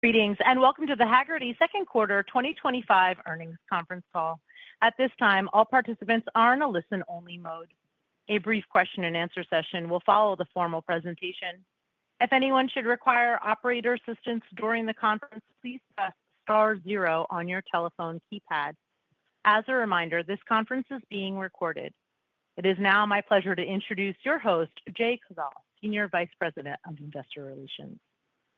Greetings and welcome to the Hagerty second quarter 2025 earnings conference call. At this time, all participants are in a listen-only mode. A brief question-and-answer session will follow the formal presentation. If anyone should require operator assistance during the conference, please press *0 on your telephone keypad. As a reminder, this conference is being recorded. It is now my pleasure to introduce your host, Jay Kozal, Senior Vice President of Investor Relations.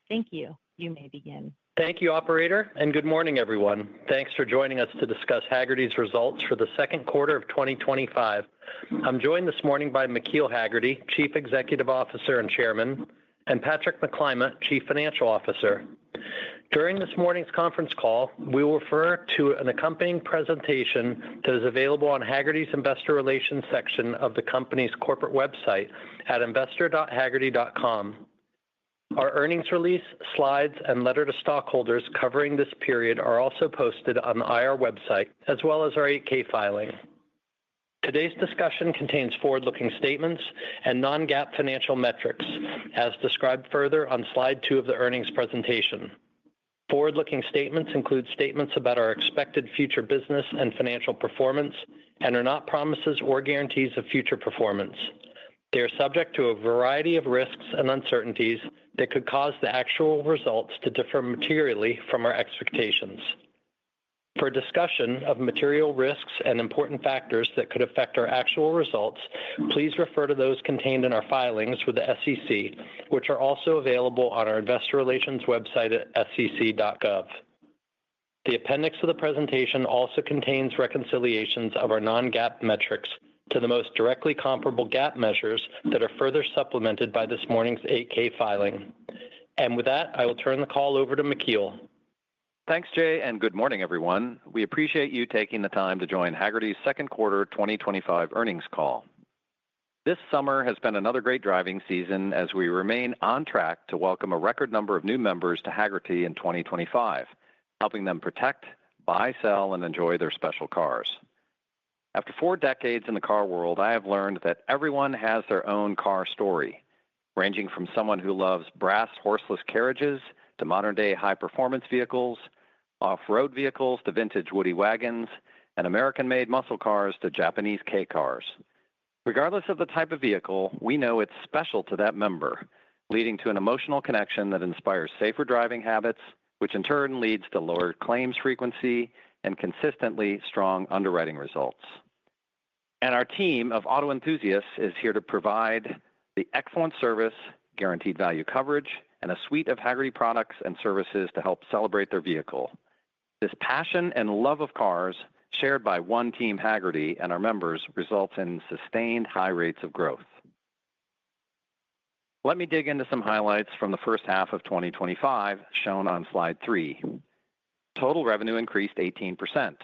Thank you. You may begin. Thank you, Operator, and good morning, everyone. Thanks for joining us to discuss Hagerty's results for the second quarter of 2025. I'm joined this morning by McKeel Hagerty, Chief Executive Officer and Chairman, and Patrick McClymont, Chief Financial Officer. During this morning's conference call, we will refer to an accompanying presentation that is available on Hagerty's Investor Relations section of the company's corporate website at investor.hagerty.com. Our earnings release, slides, and letter to stockholders covering this period are also posted on the IR website, as well as our 8-K filing. Today's discussion contains forward-looking statements and non-GAAP financial metrics, as described further on slide 2 of the earnings presentation. Forward-looking statements include statements about our expected future business and financial performance and are not promises or guarantees of future performance. They are subject to a variety of risks and uncertainties that could cause the actual results to differ materially from our expectations. For a discussion of material risks and important factors that could affect our actual results, please refer to those contained in our filings with the SEC, which are also available on our Investor Relations website at sec.gov. The appendix of the presentation also contains reconciliations of our non-GAAP metrics to the most directly comparable GAAP measures that are further supplemented by this morning's 8-K filing. And with that, I will turn the call over to McKeel. Thanks, Jay, and good morning, everyone. We appreciate you taking the time to join Hagerty's second quarter 2025 earnings call. This summer has been another great driving season as we remain on track to welcome a record number of new members to Hagerty in 2025, helping them protect, buy, sell, and enjoy their special cars. After 4 decades in the car world, I have learned that everyone has their own car story, ranging from someone who loves brass horseless carriages to modern-day high-performance vehicles, off-road vehicles to vintage woody wagons, and American-made muscle cars to Japanese K cars. Regardless of the type of vehicle, we know it's special to that member, leading to an emotional connection that inspires safer driving habits, which in turn leads to lower claims frequency and consistently strong underwriting results. And our team of auto enthusiasts is here to provide the excellent service, guaranteed value coverage, and a suite of Hagerty products and services to help celebrate their vehicle. This passion and love of cars, shared by one team Hagerty and our members, results in sustained high rates of growth. Let me dig into some highlights from the first half of 2025, shown on slide 3. Total revenue increased 18%.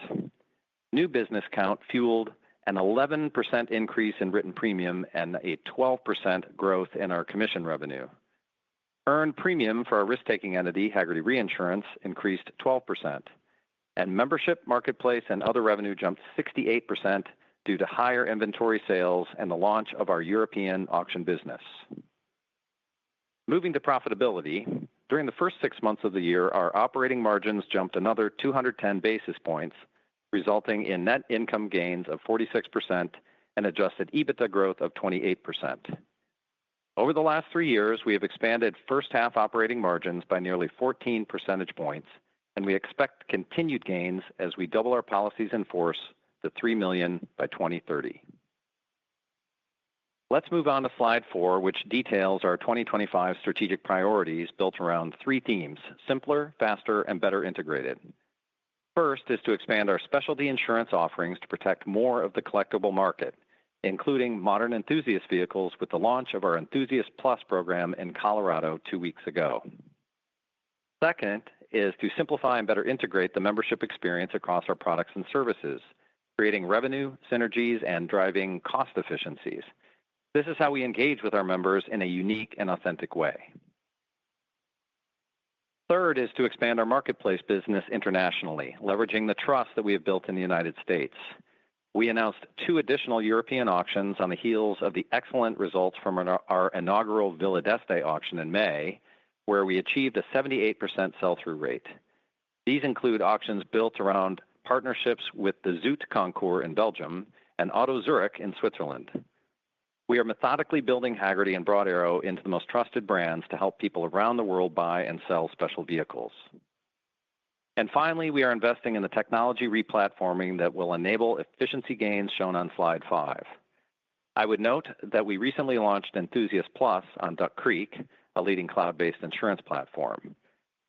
New business count fueled an 11% increase in written premium and a 12% growth in our commission revenue. Earned premium for our risk-taking entity, Hagerty Reinsurance, increased 12%, and membership, marketplace, and other revenue jumped 68% due to higher inventory sales and the launch of our European auction business. Moving to profitability, during the first 6 months of the year, our operating margins jumped another 210 basis points, resulting in net income gains of 46% and adjusted EBITDA growth of 28%. Over the last 3 years, we have expanded first-half operating margins by nearly 14 percentage points, and we expect continued gains as we double our policies in force to 3 million by 2030. Let's move on to slide 4, which details our 2025 strategic priorities built around 3 themes: simpler, faster, and better integrated. First is to expand our specialty insurance offerings to protect more of the collectible market, including modern enthusiast vehicles with the launch of our Enthusiast Plus program in Colorado 2 weeks ago. Second is to simplify and better integrate the membership experience across our products and services, creating revenue, synergies, and driving cost efficiencies. This is how we engage with our members in a unique and authentic way. Third is to expand our marketplace business internationally, leveraging the trust that we have built in the United States. We announced 2 additional European auctions on the heels of the excellent results from our inaugural Villa d'Este auction in May, where we achieved a 78% sell-through rate. These include auctions built around partnerships with the Zoot Concours in Belgium and Auto Zurich in Switzerland. We are methodically building Hagerty and Broad Arrow into the most trusted brands to help people around the world buy and sell special vehicles. And finally, we are investing in the technology replatforming that will enable efficiency gains shown on slide 5. I would note that we recently launched Enthusiast Plus on Duck Creek, a leading cloud-based insurance platform.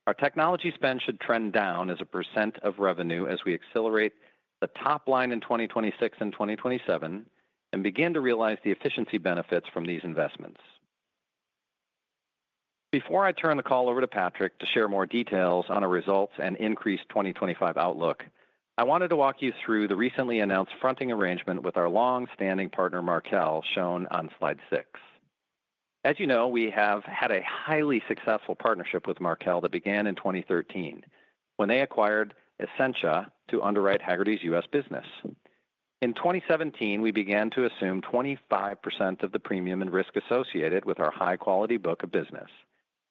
Our technology spend should trend down as a percent of revenue as we accelerate the top line in 2026 and 2027 and begin to realize the efficiency benefits from these investments. Before I turn the call over to Patrick to share more details on our results and increased 2025 outlook, I wanted to walk you through the recently announced fronting arrangement with our long-standing partner Markel, shown on slide 6. As you know, we have had a highly successful partnership with Markel that began in 2013, when they acquired Essentia to underwrite Hagerty's U.S. business. In 2017, we began to assume 25% of the premium and risk associated with our high-quality book of business,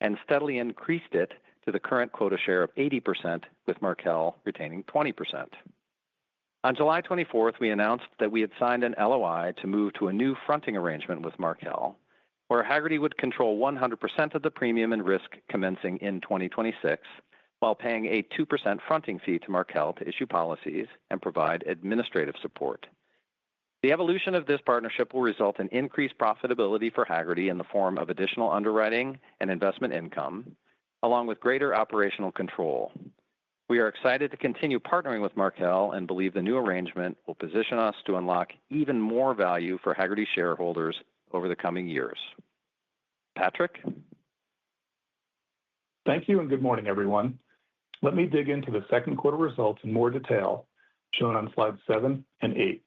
and steadily increased it to the current quota share of 80%, with Markel retaining 20%. On July 24th, we announced that we had signed an LOI to move to a new fronting arrangement with Markel, where Hagerty would control 100% of the premium and risk commencing in 2026, while paying a 2% fronting fee to Markel to issue policies and provide administrative support. The evolution of this partnership will result in increased profitability for Hagerty in the form of additional underwriting and investment income, along with greater operational control. We are excited to continue partnering with Markel and believe the new arrangement will position us to unlock even more value for Hagerty shareholders over the coming years. Patrick? Thank you and good morning, everyone. Let me dig into the second quarter results in more detail, shown on slides 7 and 8.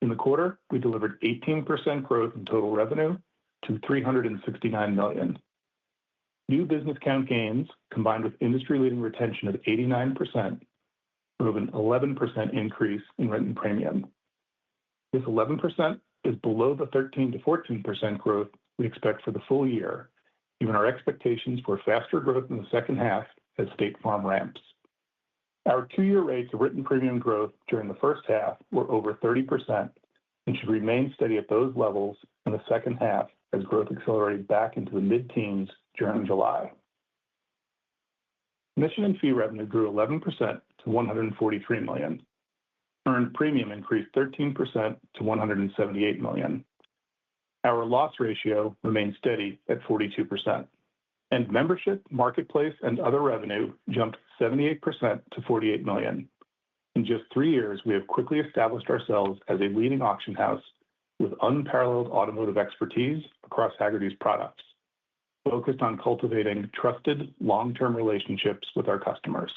In the quarter, we delivered 18% growth in total revenue to $369 million. New business count gains, combined with industry-leading retention of 89%, drove an 11% increase in written premium. This 11% is below the 13 to 14% growth we expect for the full year, given our expectations for faster growth in the second half as State Farm ramps. Our 2-year rates of written premium growth during the first half were over 30% and should remain steady at those levels in the second half as growth accelerated back into the mid-teens during July. Commission and fee revenue grew 11% to $143 million. Earned premium increased 13% to $178 million. Our loss ratio remained steady at 42%. And membership, marketplace, and other revenue jumped 78% to $48 million. In just 3 years, we have quickly established ourselves as a leading auction house with unparalleled automotive expertise across Hagerty's products, focused on cultivating trusted, long-term relationships with our customers.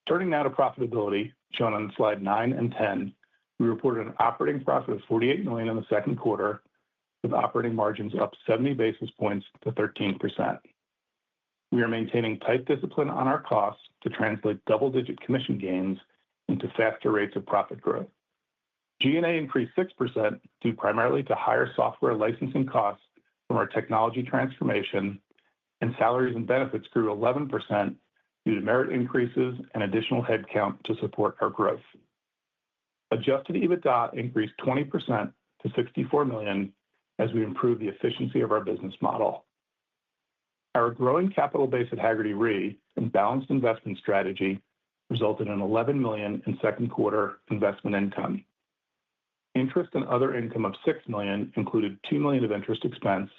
Turning now to profitability, shown on slide 9 and 10, we reported an operating profit of $48 million in the second quarter, with operating margins up 70 basis points to 13%. We are maintaining tight discipline on our costs to translate double-digit commission gains into faster rates of profit growth. G&A increased 6% due primarily to higher software licensing costs from our technology transformation, and salaries and benefits grew 11% due to merit increases and additional headcount to support our growth. Adjusted EBITDA increased 20% to $64 million as we improve the efficiency of our business model. Our growing capital base at Hagerty Re and balanced investment strategy resulted in $11 million in second quarter investment income. Interest and other income of $6 million included $2 million of interest expense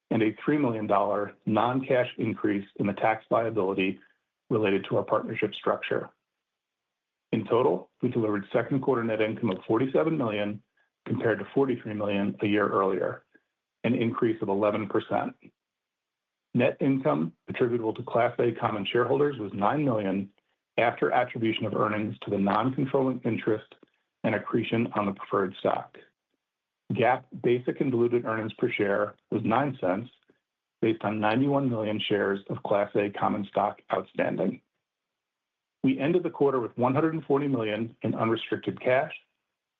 and a $3 million non-cash increase in the tax liability related to our partnership structure. In total, we delivered second quarter net income of $47 million compared to $43 million a year earlier, an increase of 11%. Net income attributable to Class A common shareholders was $9 million after attribution of earnings to the non-controlling interest and accretion on the preferred stock. GAAP basic and diluted earnings per share was 9 cents, based on 91 million shares of Class A common stock outstanding. We ended the quarter with $140 million in unrestricted cash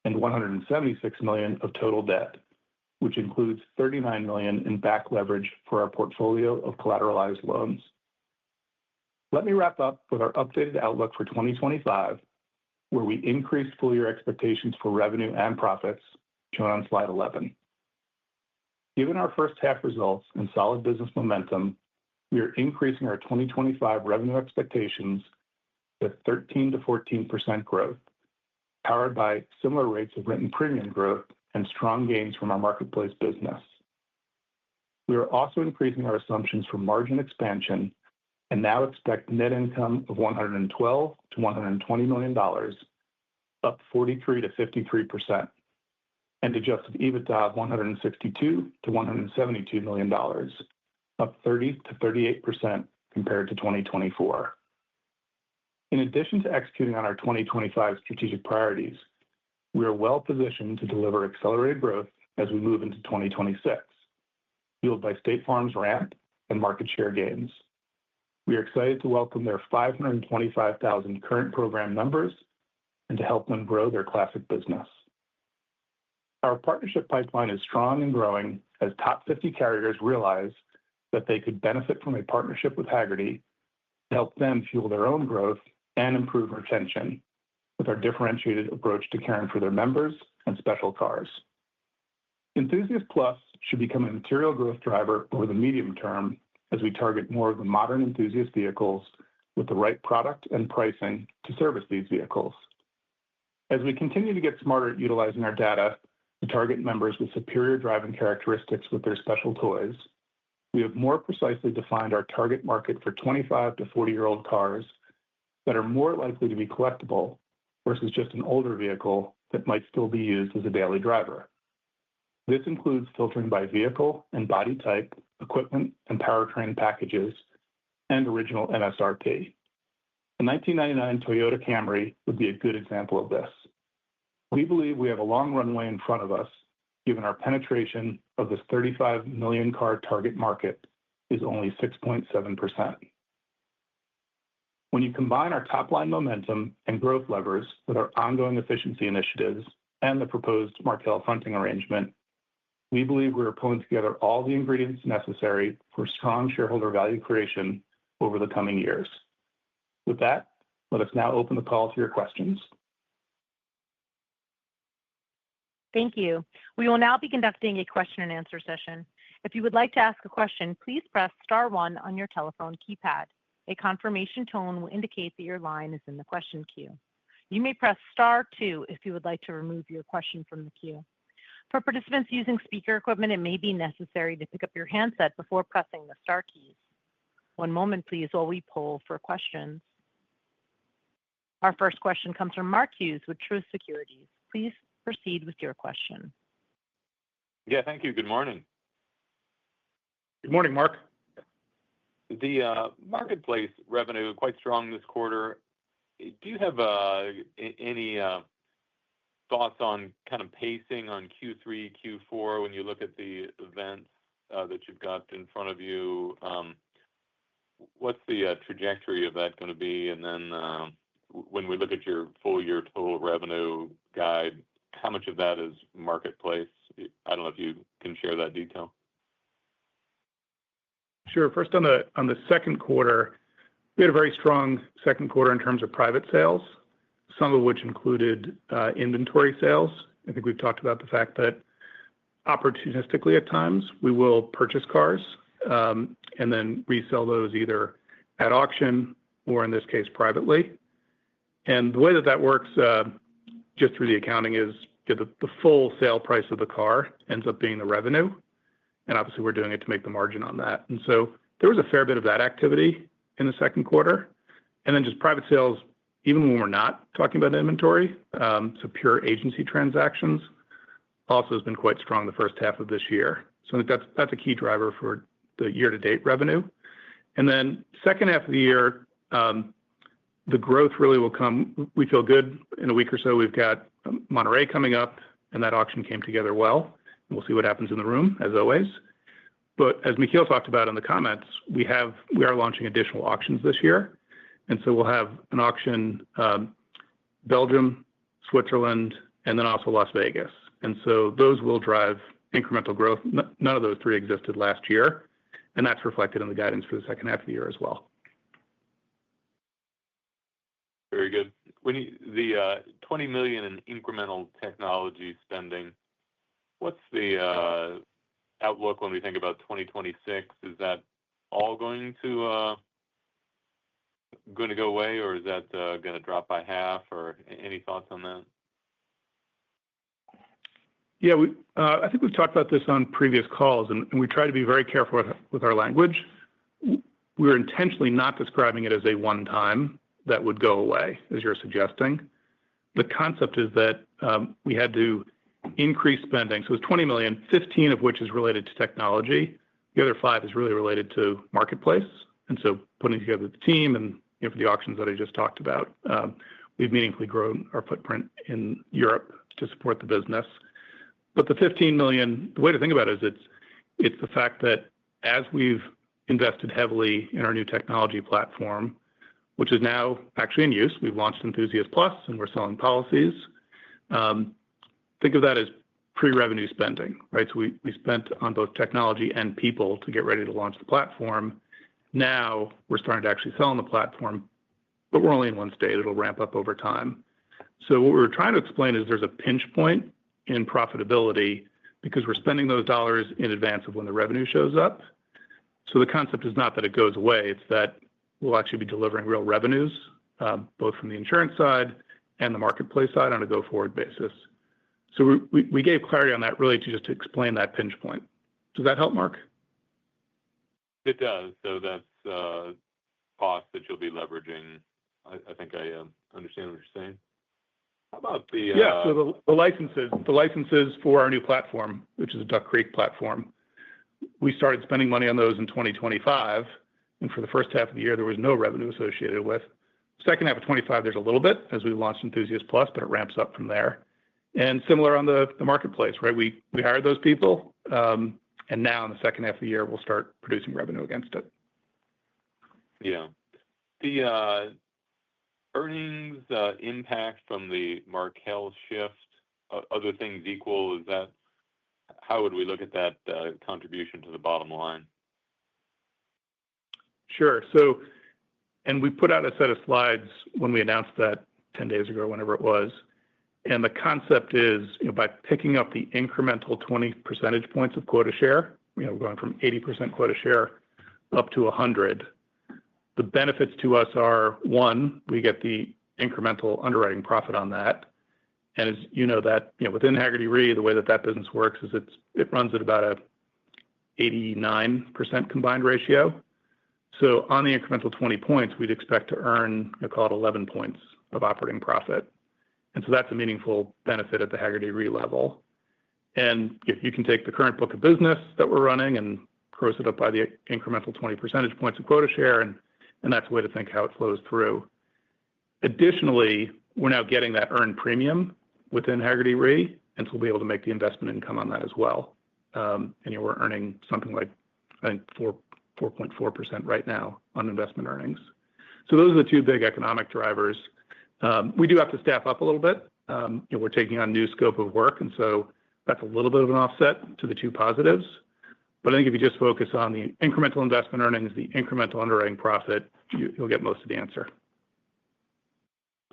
and $176 million of total debt, which includes $39 million in back leverage for our portfolio of collateralized loans. Let me wrap up with our updated outlook for 2025, where we increased full-year expectations for revenue and profits, shown on slide 11. Given our first half results and solid business momentum, we are increasing our 2025 revenue expectations to 13 to 14% growth, powered by similar rates of written premium growth and strong gains from our marketplace business. We are also increasing our assumptions for margin expansion and now expect net income of $112 to $120 million, up 43 to 53%, and adjusted EBITDA of $162 to $172 million, up 30 to 38% compared to 2024. In addition to executing on our 2025 strategic priorities, we are well positioned to deliver accelerated growth as we move into 2026, fueled by State Farm's ramp and market share gains. We are excited to welcome their 525,000 current program members and to help them grow their classic business. Our partnership pipeline is strong and growing as top 50 carriers realize that they could benefit from a partnership with Hagerty to help them fuel their own growth and improve retention with our differentiated approach to caring for their members and special cars. Enthusiast Plus should become a material growth driver over the medium term as we target more of the modern enthusiast vehicles with the right product and pricing to service these vehicles. As we continue to get smarter at utilizing our data to target members with superior driving characteristics with their special toys, we have more precisely defined our target market for 25 to 40-year-old cars that are more likely to be collectible versus just an older vehicle that might still be used as a daily driver. This includes filtering by vehicle and body type, equipment and powertrain packages, and original MSRP. The 1999 Toyota Camry would be a good example of this. We believe we have a long runway in front of us, given our penetration of this 35 million car target market is only 6.7%. When you combine our top-line momentum and growth levers with our ongoing efficiency initiatives and the proposed Markel fronting arrangement, we believe we are pulling together all the ingredients necessary for strong shareholder value creation over the coming years. With that, let us now open the call to your questions. Thank you. We will now be conducting a question and answer session. If you would like to ask a question, please press star one on your telephone keypad. A confirmation tone will indicate that your line is in the question queue. You may press star two if you would like to remove your question from the queue. For participants using speaker equipment, it may be necessary to pick up your handset before pressing the star keys. One moment, please, while we poll for questions. Our first question comes from Mark Hughes with Truist Securities. Please proceed with your question. Yeah, thank you. Good morning. Good morning, Mark. The marketplace revenue quite strong this quarter. Do you have any thoughts on kind of pacing on Q3, Q4 when you look at the events that you've got in front of you? What's the trajectory of that going to be? And then when we look at your full year total revenue guide, how much of that is marketplace? I don't know if you can share that detail. Sure. First, on the second quarter, we had a very strong second quarter in terms of private sales, some of which included inventory sales. I think we've talked about the fact that opportunistically at times we will purchase cars and then resell those either at auction or in this case privately. And the way that works just through the accounting is the full sale price of the car ends up being the revenue. And obviously we're doing it to make the margin on that. And so there was a fair bit of that activity in the second quarter. And then just private sales, even when we're not talking about inventory, so pure agency transactions also has been quite strong the first half of this year. So I think that's a key driver for the year-to-date revenue. And then second half of the year, the growth really will come. We feel good in a week or so. We've got Monterey coming up, and that auction came together well. We'll see what happens in the room, as always. But as Mikhail talked about in the comments, we are launching additional auctions this year. And so we'll have an auction, Belgium, Switzerland, and then also Las Vegas. And so those will drive incremental growth. None of those three existed last year, and that's reflected in the guidance for the second half of the year as well. Very good. The $20 million in incremental technology spending, what's the outlook when we think about 2026? Is that all going to go away, or is that going to drop by half, or any thoughts on that? Yeah, I think we've talked about this on previous calls, and we try to be very careful with our language. We're intentionally not describing it as a one-time that would go away, as you're suggesting. The concept is that we had to increase spending. So it's $20 million, 15 of which is related to technology. The other 5 is really related to marketplace. And so putting together the team and for the auctions that I just talked about, we've meaningfully grown our footprint in Europe to support the business. But the $15 million, the way to think about it is it's the fact that as we've invested heavily in our new technology platform, which is now actually in use, we've launched Enthusiast Plus and we're selling policies. Think of that as pre-revenue spending, right? So we spent on both technology and people to get ready to launch the platform. Now we're starting to actually sell on the platform, but we're only in one state. It'll ramp up over time. So what we're trying to explain is there's a pinch point in profitability because we're spending those dollars in advance of when the revenue shows up. So the concept is not that it goes away. It's that we'll actually be delivering real revenues, both from the insurance side and the marketplace side on a go-forward basis. So we gave clarity on that really to just explain that pinch point. Does that help, Mark? It does. So that's cost that you'll be leveraging. I think I understand what you're saying. How about the... So the licenses for our new platform, which is a Duck Creek platform, we started spending money on those in 2025. And for the first half of the year, there was no revenue associated with. Second half of 25, there's a little bit as we launched Enthusiast Plus, but it ramps up from there. And similar on the marketplace, right? We hired those people, and now in the second half of the year, we'll start producing revenue against it. Yeah. The earnings impact from the Markel shift, other things equal, is that, how would we look at that contribution to the bottom line? Sure. So, and we put out a set of slides when we announced that 10 days ago, whenever it was. And the concept is, by picking up the incremental 20 percentage points of quota share, going from 80% quota share up to 100, the benefits to us are, one, we get the incremental underwriting profit on that. And as you know that, within Hagerty Re, the way that business works is it runs at about a 89% combined ratio. So on the incremental 20 points, we'd expect to earn, call it 11 points of operating profit. And so that's a meaningful benefit at the Hagerty Re level. And if you can take the current book of business that we're running and gross it up by the incremental 20 percentage points of quota share, and that's a way to think how it flows through. Additionally, we're now getting that earned premium within Hagerty Re, and so we'll be able to make the investment income on that as well. And we're earning something like, I think, 4.4% right now on investment earnings. So those are the two big economic drivers. We do have to staff up a little bit. We're taking on new scope of work, and so that's a little bit of an offset to the two positives. But I think if you just focus on the incremental investment earnings, the incremental underwriting profit, you'll get most of the answer.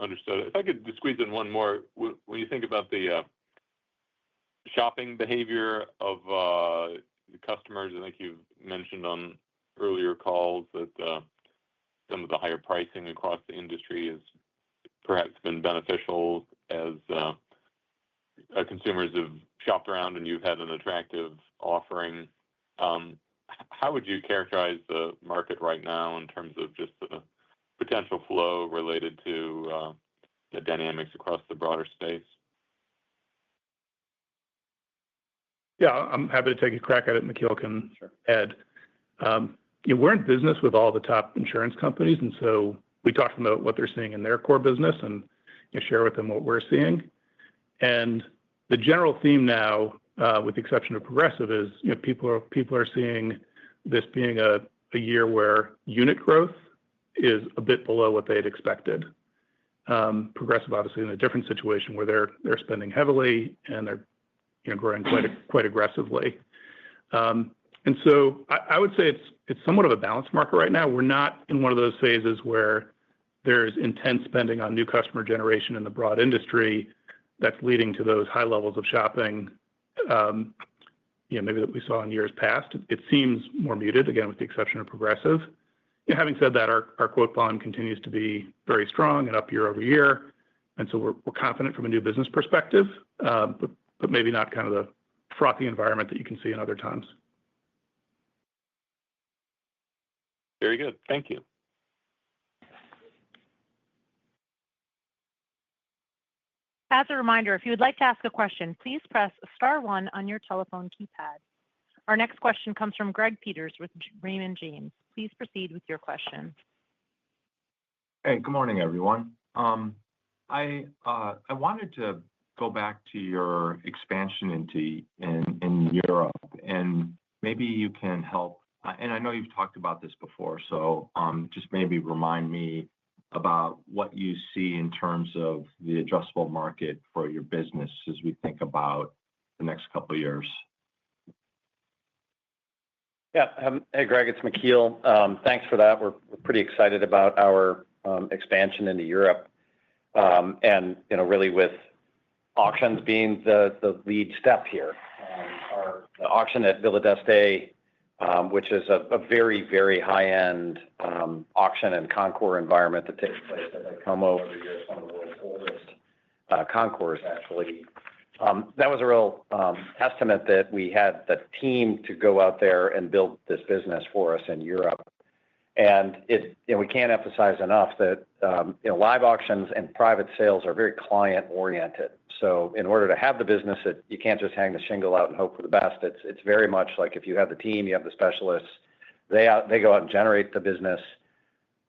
Understood. If I could just squeeze in one more, when you think about the shopping behavior of the customers, I think you've mentioned on earlier calls that some of the higher pricing across the industry has perhaps been beneficial as consumers have shopped around and you've had an attractive offering. How would you characterize the market right now in terms of just the potential flow related to the dynamics across the broader space? Yeah, I'm happy to take a crack at it. McKeel can add. We're in business with all the top insurance companies, and so we talk to them about what they're seeing in their core business and share with them what we're seeing. And the general theme now, with the exception of Progressive, is people are seeing this being a year where unit growth is a bit below what they had expected. Progressive, obviously, in a different situation where they're spending heavily and they're growing quite aggressively. And so I would say it's somewhat of a balanced market right now. We're not in one of those phases where there's intense spending on new customer generation in the broad industry that's leading to those high levels of shopping, maybe that we saw in years past. It seems more muted, again, with the exception of Progressive. Having said that, our quote volume continues to be very strong and up year over year. And so we're confident from a new business perspective, but maybe not kind of the frothy environment that you can see in other times. Very good. Thank you. As a reminder, if you would like to ask a question, please press star one on your telephone keypad. Our next question comes from Greg Peters with Raymond James. Please proceed with your question. Hey, good morning, everyone. I wanted to go back to your expansion in Europe, and maybe you can help. And I know you've talked about this before, so just maybe remind me about what you see in terms of the addressable market for your business as we think about the next couple of years. Yeah. Hey, Greg, it's McKeel. Thanks for that. We're pretty excited about our expansion into Europe, and really with auctions being the lead step here. The auction at Villa d'Este, which is a very, very high-end auction and concours environment that takes place at Como every year. It's one of the world's oldest concours, actually. That was a real testament that we had the team to go out there and build this business for us in Europe. And we can't emphasize enough that live auctions and private sales are very client-oriented. So in order to have the business, you can't just hang the shingle out and hope for the best. It's very much like if you have the team, you have the specialists, they go out and generate the business,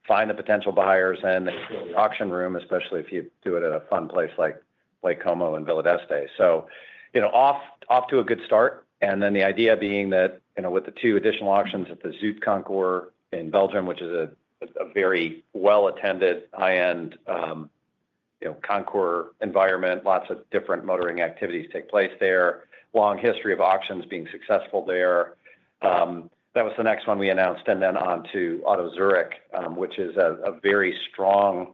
find the potential buyers, and they fill the auction room, especially if you do it at a fun place like Como and Villa d'Este. So, off to a good start. And then the idea being that, with the two additional auctions at the Zoot concours in Belgium, which is a very well-attended, high-end concours environment, lots of different motoring activities take place there, long history of auctions being successful there. That was the next one we announced. And then on to Auto Zurich, which is a very strong,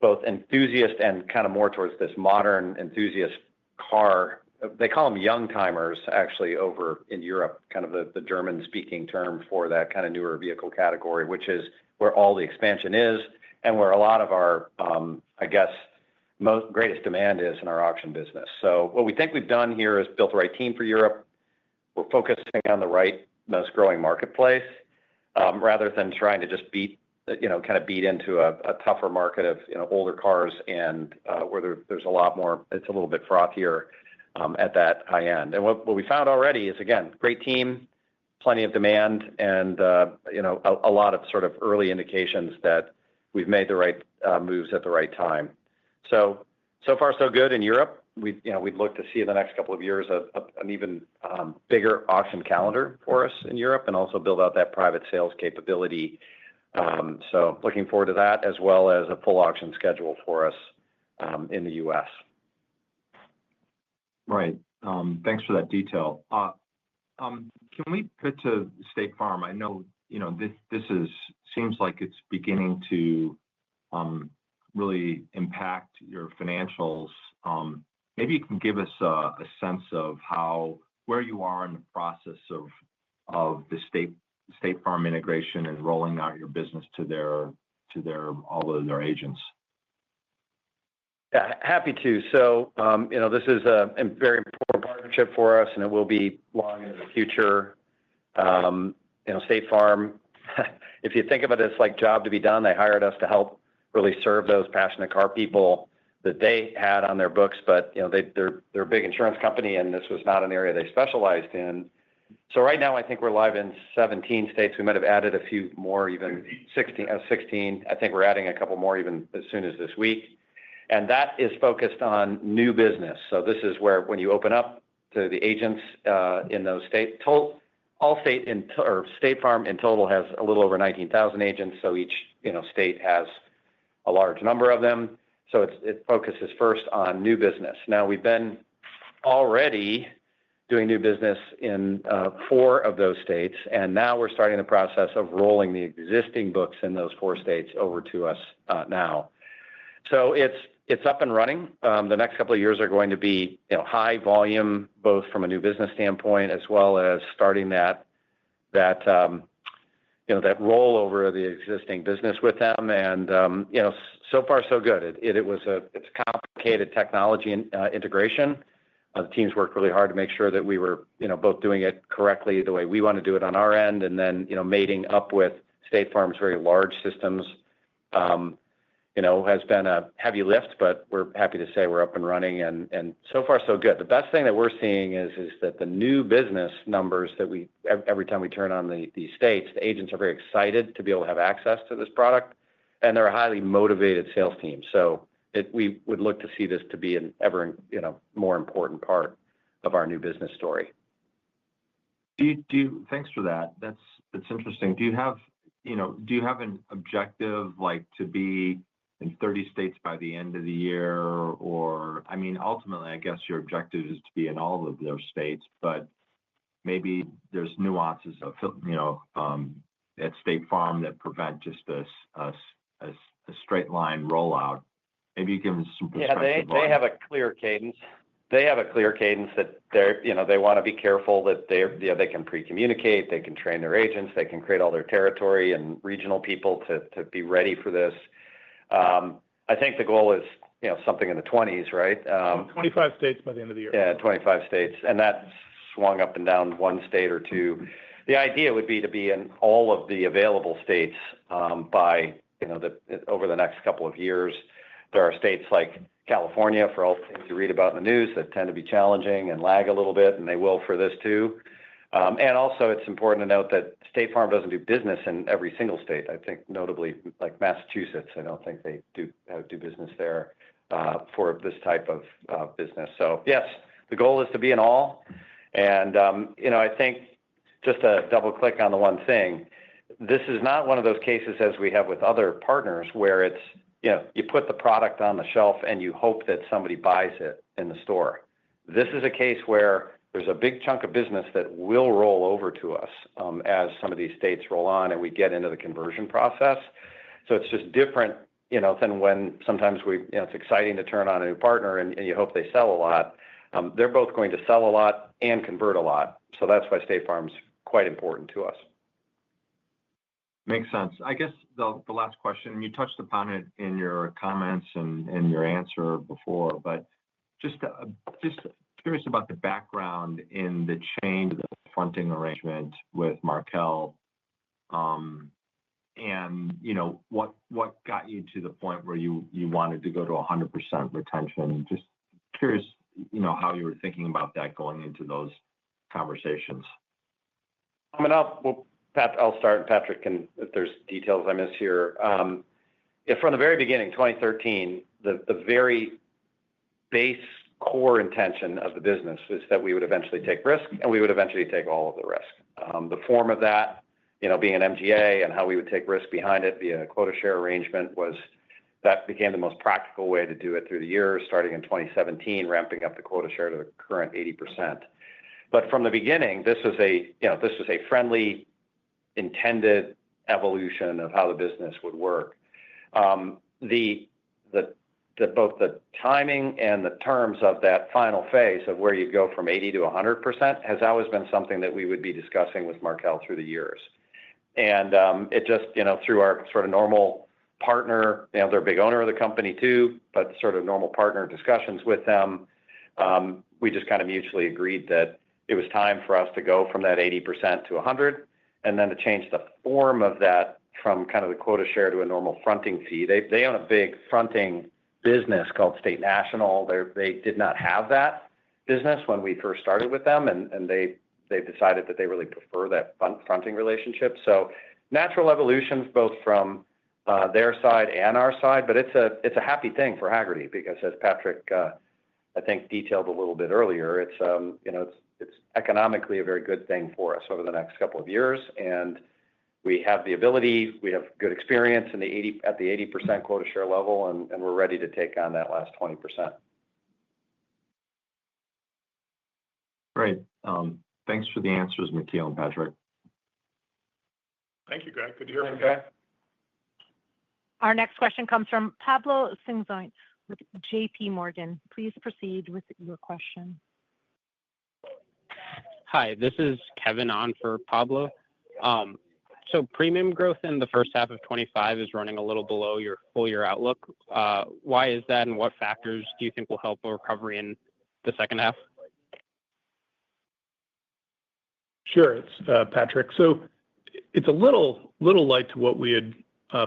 both enthusiast and kind of more towards this modern enthusiast car. They call them young timers, actually, over in Europe, kind of the German-speaking term for that kind of newer vehicle category, which is where all the expansion is and where a lot of our, greatest demand is in our auction business. So what we think we've done here is built the right team for Europe. We're focusing on the right, most growing marketplace, rather than trying to just beat into a tougher market of older cars and where there's a lot more. It's a little bit frothier at that high end. And what we found already is, again, great team, plenty of demand, and a lot of sort of early indications that we've made the right moves at the right time. So far so good in Europe. We'd look to see in the next couple of years an even bigger auction calendar for us in Europe, and also build out that private sales capability. So looking forward to that, as well as a full auction schedule for us in the U.S. Right. Thanks for that detail. Can we put to State Farm? I know this seems like it's beginning to really impact your financials. Maybe you can give us a sense of where you are in the process of the State Farm integration and rolling out your business to all of their agents. Yeah, happy to. So, this is a very important partnership for us, and it will be long into the future. State Farm, if you think of it as like job to be done, they hired us to help really serve those passionate car people that they had on their books. But, they're a big insurance company, and this was not an area they specialized in. So right now, I think we're live in 17 states. We might have added a few more, even 16. I think we're adding a couple more even as soon as this week. And that is focused on new business. So this is where when you open up to the agents in those states, State Farm in total has a little over 19,000 agents. So each state has a large number of them. So it focuses first on new business. Now we've been already doing new business in 4 of those states, and now we're starting the process of rolling the existing books in those 4 states over to us now. So it's up and running. The next couple of years are going to be high volume, both from a new business standpoint as well as starting that rollover of the existing business with them. And so far so good. It's complicated technology integration. The teams worked really hard to make sure that we were both doing it correctly the way we want to do it on our end, and then mating up with State Farm's very large systems. Has been a heavy lift, but we're happy to say we're up and running, and so far so good. The best thing that we're seeing is that the new business numbers that every time we turn on the states, the agents are very excited to be able to have access to this product, and they're a highly motivated sales team. So we would look to see this to be an ever more important part of our new business story. Thanks for that. That's interesting. Do you have an objective to be in 30 states by the end of the year? Or, I mean, ultimately, I guess your objective is to be in all of those states, but maybe there's nuances of, at State Farm that prevent just a straight line rollout. Maybe you give us some perspective. Yeah, they have a clear cadence. They have a clear cadence that they want to be careful that they can pre-communicate, they can train their agents, they can create all their territory and regional people to be ready for this. I think the goal is, something in the 20s, right? 25 states by the end of the year. Yeah, 25 states. And that swung up and down 1 state or 2. The idea would be to be in all of the available states by, over the next couple of years. There are states like California, for all the things you read about in the news, that tend to be challenging and lag a little bit, and they will for this too. And also, it's important to note that State Farm doesn't do business in every single state. I think notably, like Massachusetts, I don't think they do business there for this type of business. So yes, the goal is to be in all. And I think just to double click on the one thing, this is not one of those cases as we have with other partners where it's you put the product on the shelf and you hope that somebody buys it in the store. This is a case where there's a big chunk of business that will roll over to us as some of these states roll on and we get into the conversion process. So it's just different, than when sometimes it's exciting to turn on a new partner and you hope they sell a lot. They're both going to sell a lot and convert a lot. So that's why State Farm's quite important to us. Makes sense. I guess the last question, you touched upon it in your comments and your answer before, but just curious about the background in the change of the fronting arrangement with Markel, and what got you to the point where you wanted to go to 100% retention. Just curious, how you were thinking about that going into those conversations. I mean, I'll start, and Patrick can, if there's details I miss here. From the very beginning, 2013, the very base core intention of the business was that we would eventually take risk, and we would eventually take all of the risk. The form of that, being an MGA and how we would take risk behind it via a quota share arrangement that became the most practical way to do it through the years, starting in 2017, ramping up the quota share to the current 80%. But from the beginning, this was a friendly, intended evolution of how the business would work. Both the timing and the terms of that final phase of where you go from 80 to 100% has always been something that we would be discussing with Markel through the years. And it just, through our sort of normal partner, they're a big owner of the company too, but sort of normal partner discussions with them, we just kind of mutually agreed that it was time for us to go from that 80% to 100, and then to change the form of that from kind of the quota share to a normal fronting fee. They own a big fronting business called State National. They did not have that business when we first started with them, and they decided that they really prefer that fronting relationship. So natural evolutions both from their side and our side, but it's a happy thing for Hagerty because, as Patrick I think detailed a little bit earlier, it's economically a very good thing for us over the next couple of years, and we have the ability, we have good experience at the 80% quota share level, and we're ready to take on that last 20%. Great. Thanks for the answers, McKeel and Patrick. Thank you, Greg. Good to hear from you. Our next question comes from Pablo Singzon with JP Morgan. Please proceed with your question. Hi, this is Kevin on for Pablo. So premium growth in the first half of 25 is running a little below your full year outlook. Why is that, and what factors do you think will help a recovery in the second half? Sure, it's Patrick. So it's a little light to what we had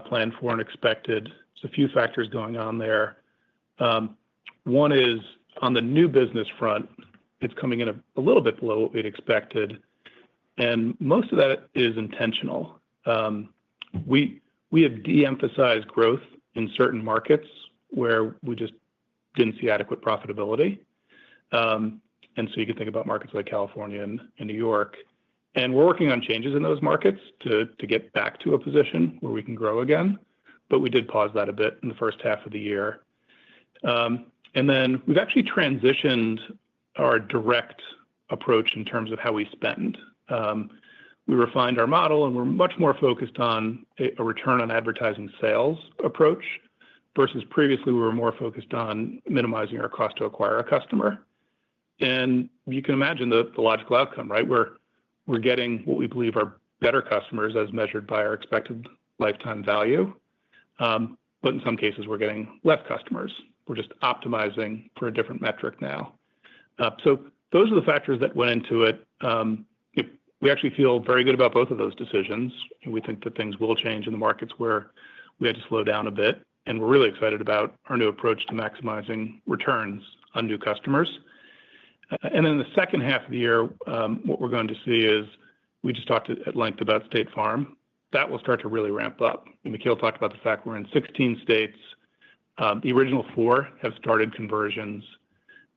planned for and expected. There's a few factors going on there. One is on the new business front, it's coming in a little bit below what we'd expected. And most of that is intentional. We have de-emphasized growth in certain markets where we just didn't see adequate profitability. And so you can think about markets like California and New York. And we're working on changes in those markets to get back to a position where we can grow again. But we did pause that a bit in the first half of the year. And then we've actually transitioned our direct approach in terms of how we spend. We refined our model, and we're much more focused on a return on advertising sales approach versus previously we were more focused on minimizing our cost to acquire a customer. And you can imagine the logical outcome, right? We're getting what we believe are better customers as measured by our expected lifetime value. But in some cases, we're getting less customers. We're just optimizing for a different metric now. So those are the factors that went into it. We actually feel very good about both of those decisions. And we think that things will change in the markets where we had to slow down a bit. And we're really excited about our new approach to maximizing returns on new customers. And then the second half of the year, what we're going to see is we just talked at length about State Farm. That will start to really ramp up. And McKeel talked about the fact we're in 16 states. The original 4 have started conversions.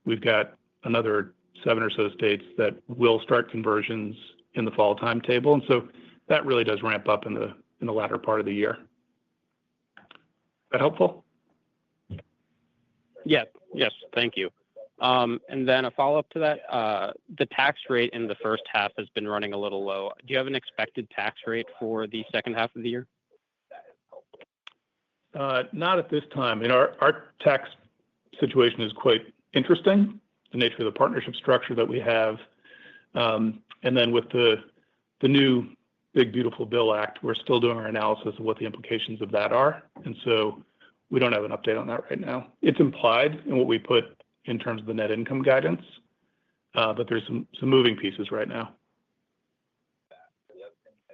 We've got another 7 or so states that will start conversions in the fall timetable. And so that really does ramp up in the latter part of the year. Is that helpful? Yeah, yes, thank you. And then a follow-up to that, the tax rate in the first half has been running a little low. Do you have an expected tax rate for the second half of the year? Not at this time. I mean, our tax situation is quite interesting, the nature of the partnership structure that we have. And then with the new Big Beautiful Bill Act, we're still doing our analysis of what the implications of that are. And so we don't have an update on that right now. It's implied in what we put in terms of the net income guidance, but there's some moving pieces right now.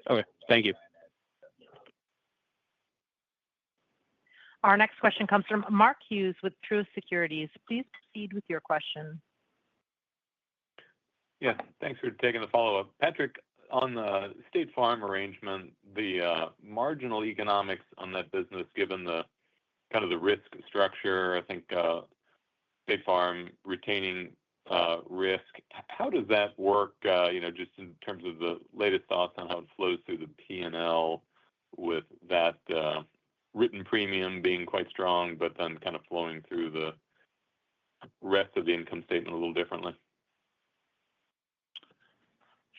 Okay, thank you. Our next question comes from Mark Hughes with Truist Securities. Please proceed with your question. Yeah, thanks for taking the follow-up. Patrick, on the State Farm arrangement, the marginal economics on that business, given the kind of the risk structure, I think State Farm retaining risk, how does that work, just in terms of the latest thoughts on how it flows through the P&L with that written premium being quite strong, but then kind of flowing through the rest of the income statement a little differently?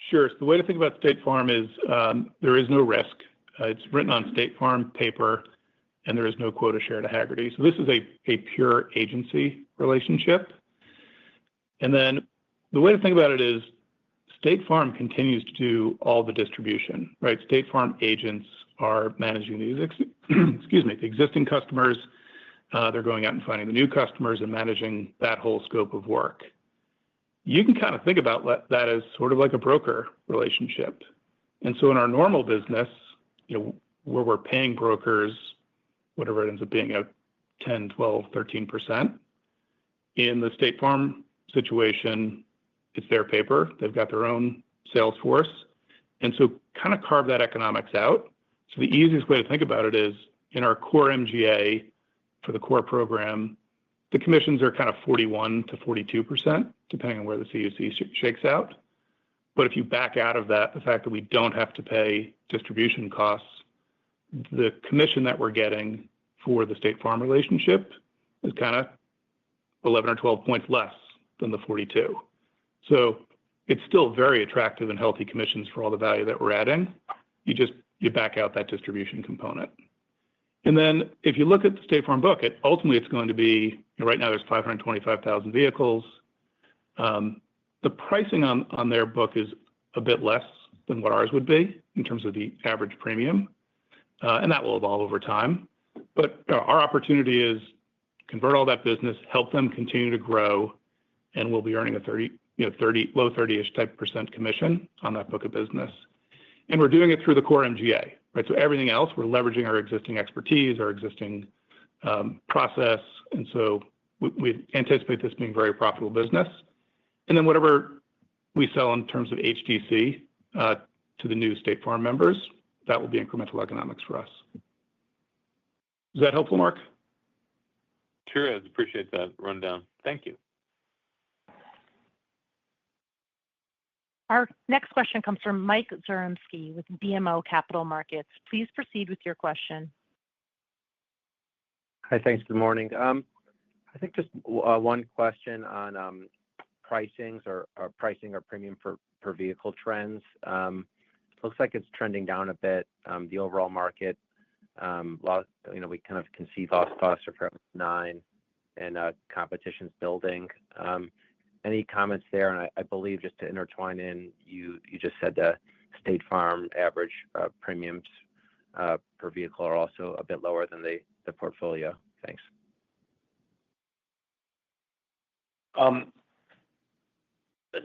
Sure. So the way to think about State Farm is there is no risk. It's written on State Farm paper, and there is no quota share to Hagerty. So this is a pure agency relationship. And then the way to think about it is State Farm continues to do all the distribution, right? State Farm agents are managing these, the existing customers. They're going out and finding the new customers and managing that whole scope of work. You can kind of think about that as sort of like a broker relationship. And so in our normal business, where we're paying brokers, whatever it ends up being, 10, 12, 13%. In the State Farm situation, it's their paper. They've got their own sales force. And so kind of carve that economics out. So the easiest way to think about it is in our core MGA for the core program, the commissions are kind of 41 to 42%, depending on where the CUC shakes out. But if you back out of that, the fact that we don't have to pay distribution costs, the commission that we're getting for the State Farm relationship is kind of 11 or 12 points less than the 42. So it's still very attractive and healthy commissions for all the value that we're adding. You back out that distribution component. And then if you look at the State Farm book, ultimately it's going to be, right now there's 525,000 vehicles. The pricing on their book is a bit less than what ours would be in terms of the average premium. And that will evolve over time. But our opportunity is convert all that business, help them continue to grow, and we'll be earning a 30, low 30-ish type % commission on that book of business. And we're doing it through the core MGA, right? So everything else, we're leveraging our existing expertise, our existing process. And so we anticipate this being very profitable business. And then whatever we sell in terms of HDC to the new State Farm members, that will be incremental economics for us. Is that helpful, Mark? Sure is. Appreciate that rundown. Thank you. Our next question comes from Mike Zaremski with BMO Capital Markets. Please proceed with your question. Hi, thanks. Good morning. I think just one question on pricing or premium per vehicle trends. Looks like it's trending down a bit. The overall market, we kind of can see loss costs are from 9 and competition's building. Any comments there? And I believe just to intertwine in, you just said the State Farm average premiums per vehicle are also a bit lower than the portfolio. Thanks.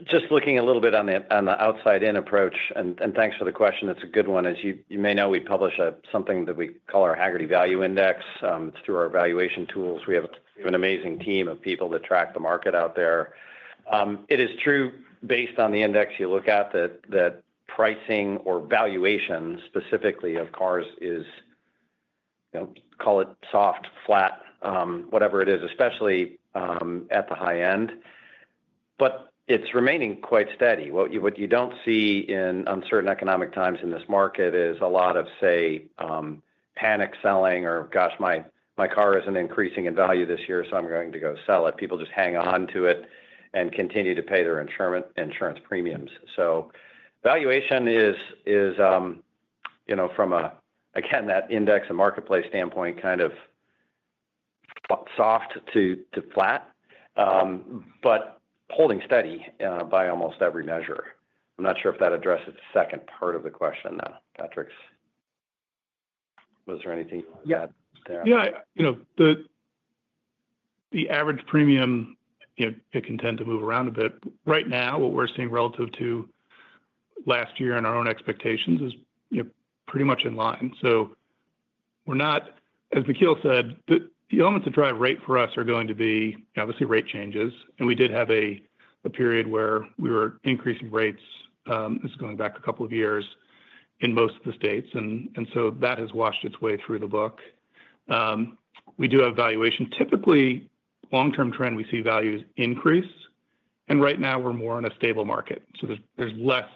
Just looking a little bit on the outside-in approach, and thanks for the question. It's a good one. As you may know, we publish something that we call our Hagerty Value Index. It's through our valuation tools. We have an amazing team of people that track the market out there. It is true, based on the index you look at, that pricing or valuation specifically of cars is, call it soft, flat, whatever it is, especially at the high end. But it's remaining quite steady. What you don't see in uncertain economic times in this market is a lot of, say, panic selling or, gosh, my car isn't increasing in value this year, so I'm going to go sell it. People just hang on to it and continue to pay their insurance premiums. So valuation is from again, that index and marketplace standpoint, kind of soft to flat, but holding steady by almost every measure. I'm not sure if that addresses the second part of the question now, Patrick. Was there anything you had there? Yeah, the average premium, it can tend to move around a bit. Right now, what we're seeing relative to last year and our own expectations is pretty much in line. So we're not, as McKeel said, the elements that drive rate for us are going to be obviously rate changes. And we did have a period where we were increasing rates, this is going back a couple of years, in most of the states. And so that has washed its way through the book. We do have valuation. Typically, long-term trend, we see values increase. And right now, we're more in a stable market. So there's less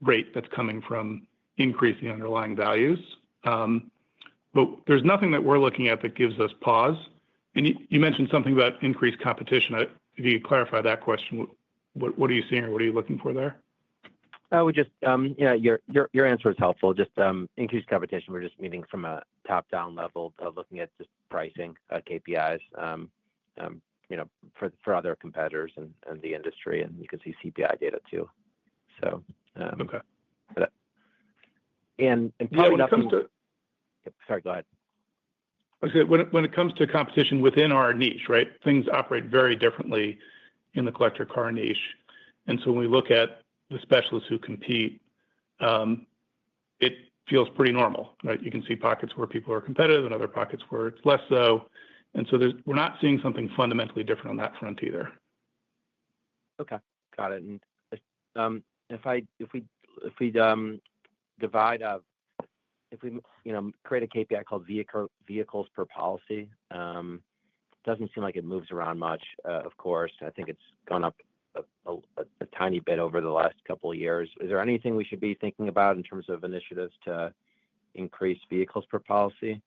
rate that's coming from increasing underlying values. But there's nothing that we're looking at that gives us pause. And you mentioned something about increased competition. If you could clarify that question, what are you seeing or what are you looking for there? We just, your answer is helpful. Just increased competition. We're just meaning from a top-down level, looking at just pricing KPIs, for other competitors and the industry, and you can see CPI data too. So, okay. And probably when it comes to, sorry, go ahead. When it comes to competition within our niche, right, things operate very differently in the collector car niche. And so when we look at the specialists who compete, it feels pretty normal, right? You can see pockets where people are competitive and other pockets where it's less so. And so we're not seeing something fundamentally different on that front either. Okay, got it. And if we divide up, if we create a KPI called vehicles per policy, doesn't seem like it moves around much. Of course, I think it's gone up a tiny bit over the last couple of years. Is there anything we should be thinking about in terms of initiatives to increase vehicles per policy?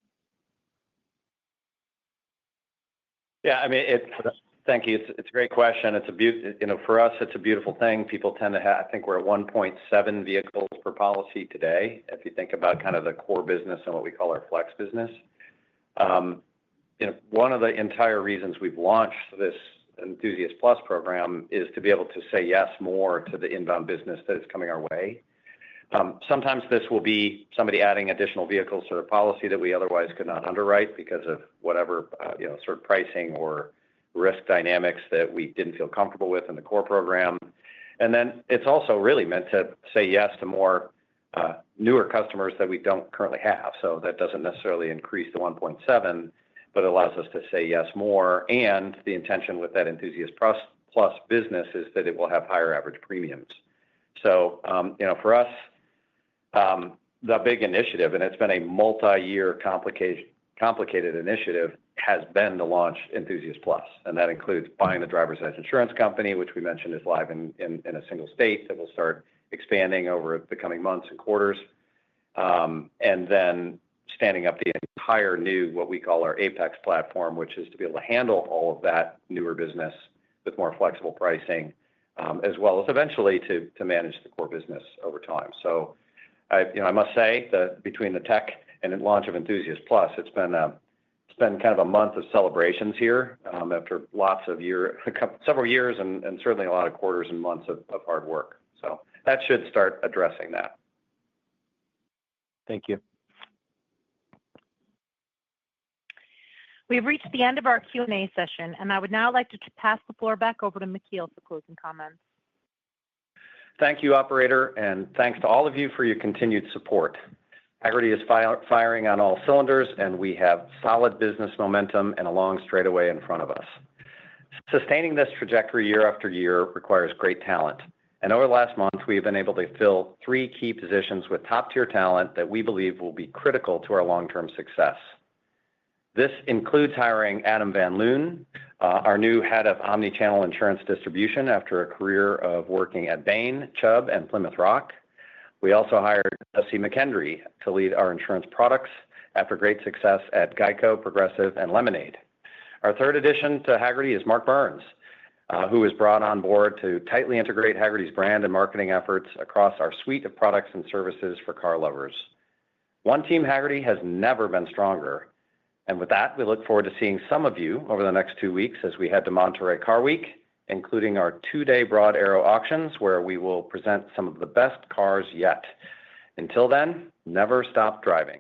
Yeah, I mean, Thank you. It's a great question. For us, it's a beautiful thing. People tend to have, I think we're at 1.7 vehicles per policy today. If you think about kind of the core business and what we call our flex business, one of the entire reasons we've launched this Enthusiast Plus program is to be able to say yes more to the inbound business that is coming our way. Sometimes this will be somebody adding additional vehicles to their policy that we otherwise could not underwrite because of whatever, sort of pricing or risk dynamics that we didn't feel comfortable with in the core program. And then it's also really meant to say yes to more newer customers that we don't currently have. So that doesn't necessarily increase the 1.7, but it allows us to say yes more. And the intention with that Enthusiast Plus business is that it will have higher average premiums. So, for us, the big initiative, and it's been a multi-year complicated initiative, has been to launch Enthusiast Plus. And that includes buying the driver's ed insurance company, which we mentioned is live in a single state that will start expanding over the coming months and quarters. And then standing up the entire new, what we call our Apex platform, which is to be able to handle all of that newer business with more flexible pricing, as well as eventually to manage the core business over time. So I must say that between the tech and the launch of Enthusiast Plus, it's been kind of a month of celebrations here after several years and certainly a lot of quarters and months of hard work. So that should start addressing that. Thank you. We've reached the end of our Q&A session, and I would now like to pass the floor back over to McKeel for closing comments. Thank you, operator, and thanks to all of you for your continued support. Hagerty is firing on all cylinders, and we have solid business momentum and a long straightaway in front of us. Sustaining this trajectory year after year requires great talent. And over the last month, we have been able to fill 3 key positions with top-tier talent that we believe will be critical to our long-term success. This includes hiring Adam Van Loon, our new head of omnichannel insurance distribution after a career of working at Bain, Chubb, and Plymouth Rock. We also hired Jesse McKendry to lead our insurance products after great success at Geico, Progressive, and Lemonade. Our third addition to Hagerty is Mark Burns, who was brought on board to tightly integrate Hagerty's brand and marketing efforts across our suite of products and services for car lovers. One Team Hagerty has never been stronger. And with that, we look forward to seeing some of you over the next 2 weeks as we head to Monterey Car Week, including our 2-day Broad Arrow auctions, where we will present some of the best cars yet. Until then, never stop driving.